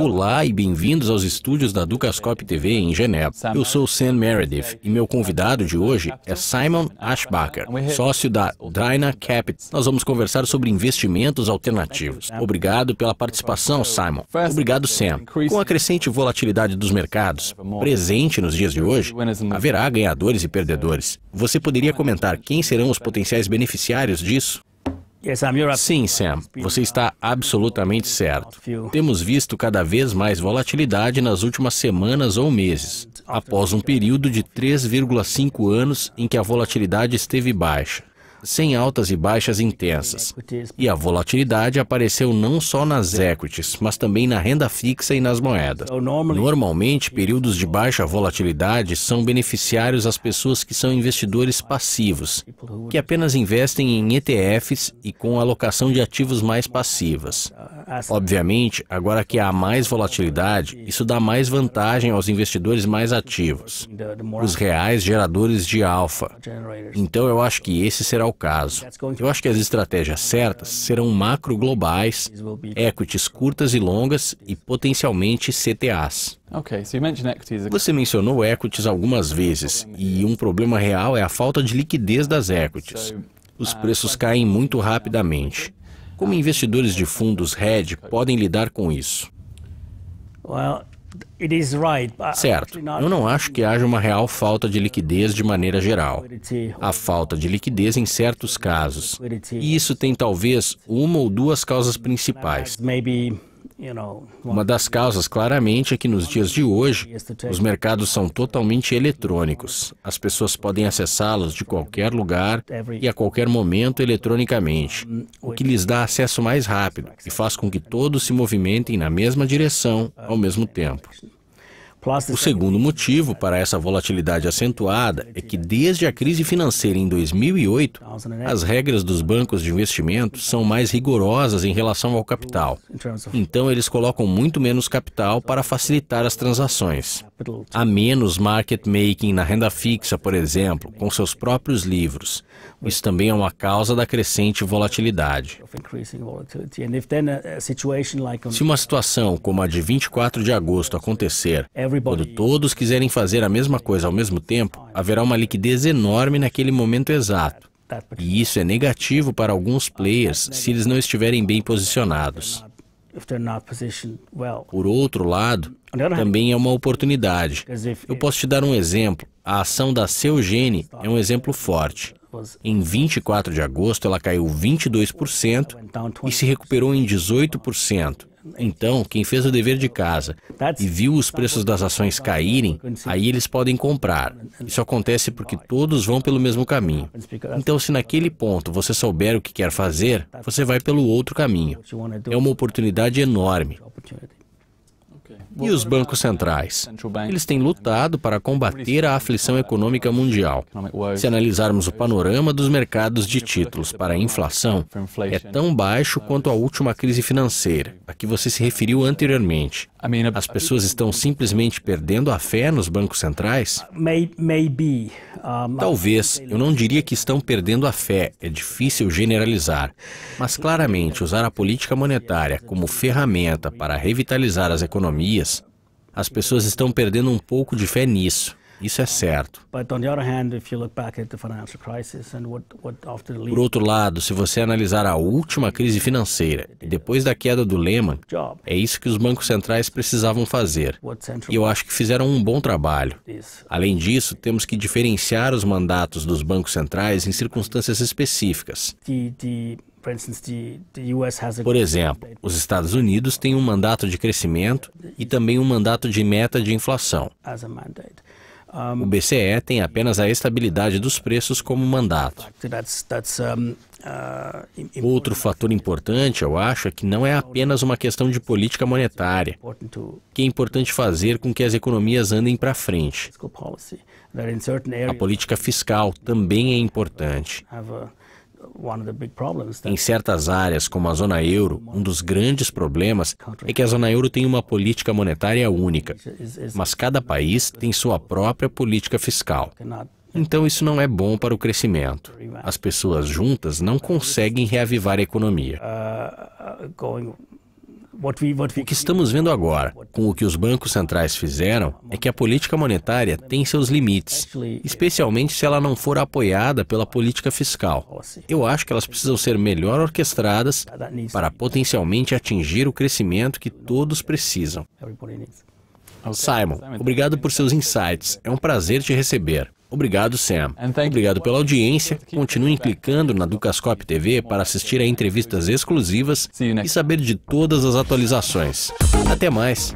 Olá e bem-vindos aos estúdios da Dukascop TV em Genebra. Eu sou Sam Meredith e meu convidado de hoje é Simon Ashbacher, sócio da Dyna Capital. Nós vamos conversar sobre investimentos alternativos. Obrigado pela participação, Simon. Obrigado, Sam. Com a crescente volatilidade dos mercados presente nos dias de hoje, haverá ganhadores e perdedores. Você poderia comentar quem serão os potenciais beneficiários disso? Sim, Sam, você está absolutamente certo. Temos visto cada vez mais volatilidade nas últimas semanas ou meses, após um período de 3,5 anos em que a volatilidade esteve baixa, sem altas e baixas intensas. E a volatilidade apareceu não só nas equities, mas também na renda fixa e nas moedas. Normalmente, períodos de baixa volatilidade são beneficiários às pessoas que são investidores passivos, que apenas investem em ETFs e com alocação de ativos mais passivas. Obviamente, agora que há mais volatilidade, isso dá mais vantagem aos investidores mais ativos, os reais geradores de alfa. Então eu acho que esse será o caso. Eu acho que as estratégias certas serão macro globais, equities curtas e longas e potencialmente CTAs. Você mencionou equities algumas vezes, e um problema real é a falta de liquidez das equities. Os preços caem muito rapidamente. Como investidores de fundos hedge podem lidar com isso? Certo, eu não acho que haja uma real falta de liquidez de maneira geral. Há falta de liquidez em certos casos. E isso tem talvez uma ou duas causas principais. Uma das causas, claramente, é que nos dias de hoje, os mercados são totalmente eletrônicos. As pessoas podem acessá-los de qualquer lugar e a qualquer momento eletronicamente, o que lhes dá acesso mais rápido e faz com que todos se movimentem na mesma direção ao mesmo tempo. O segundo motivo para essa volatilidade acentuada é que desde a crise financeira em 2008, as regras dos bancos de investimento são mais rigorosas em relação ao capital. Então, eles colocam muito menos capital para facilitar as transações. Há menos market making na renda fixa, por exemplo, com seus próprios livros. Isso também é uma causa da crescente volatilidade. Se uma situação como a de 24 de agosto acontecer, quando todos quiserem fazer a mesma coisa ao mesmo tempo, haverá uma liquidez enorme naquele momento exato. E isso é negativo para alguns players se eles não estiverem bem posicionados. Por outro lado, também é uma oportunidade. Eu posso te dar um exemplo. A ação da Celgene é um exemplo forte. Em 24 de agosto, ela caiu 22% e se recuperou em 18%. Então, quem fez o dever de casa e viu os preços das ações caírem, aí eles podem comprar. Isso acontece porque todos vão pelo mesmo caminho. Então, se naquele ponto você souber o que quer fazer, você vai pelo outro caminho. É uma oportunidade enorme. E os bancos centrais? Eles têm lutado para combater a aflição econômica mundial. Se analisarmos o panorama dos mercados de títulos para a inflação, é tão baixo quanto a última crise financeira, a que você se referiu anteriormente. As pessoas estão simplesmente perdendo a fé nos bancos centrais? Talvez, eu não diria que estão perdendo a fé, é difícil generalizar. Mas claramente usar a política monetária como ferramenta para revitalizar as economias, as pessoas estão perdendo um pouco de fé nisso. Isso é certo. Por outro lado, se você analisar a última crise financeira e depois da queda do Lehman, é isso que os bancos centrais precisavam fazer. E eu acho que fizeram um bom trabalho. Além disso, temos que diferenciar os mandatos dos bancos centrais em circunstâncias específicas. Por exemplo, os Estados Unidos têm um mandato de crescimento e também um mandato de meta de inflação. O BCE tem apenas a estabilidade dos preços como mandato. Outro fator importante, eu acho, é que não é apenas uma questão de política monetária, que é importante fazer com que as economias andem para frente. A política fiscal também é importante. Em certas áreas, como a zona euro, um dos grandes problemas é que a zona euro tem uma política monetária única, mas cada país tem sua própria política fiscal. Então isso não é bom para o crescimento. As pessoas juntas não conseguem reavivar a economia. O que estamos vendo agora, com o que os bancos centrais fizeram, é que a política monetária tem seus limites, especialmente se ela não for apoiada pela política fiscal. Eu acho que elas precisam ser melhor orquestradas para potencialmente atingir o crescimento que todos precisam. Simon, obrigado por seus insights. É um prazer te receber. Obrigado, Sam. Obrigado pela audiência. Continuem clicando na Dukascop TV para assistir a entrevistas exclusivas e saber de todas as atualizações. Até mais.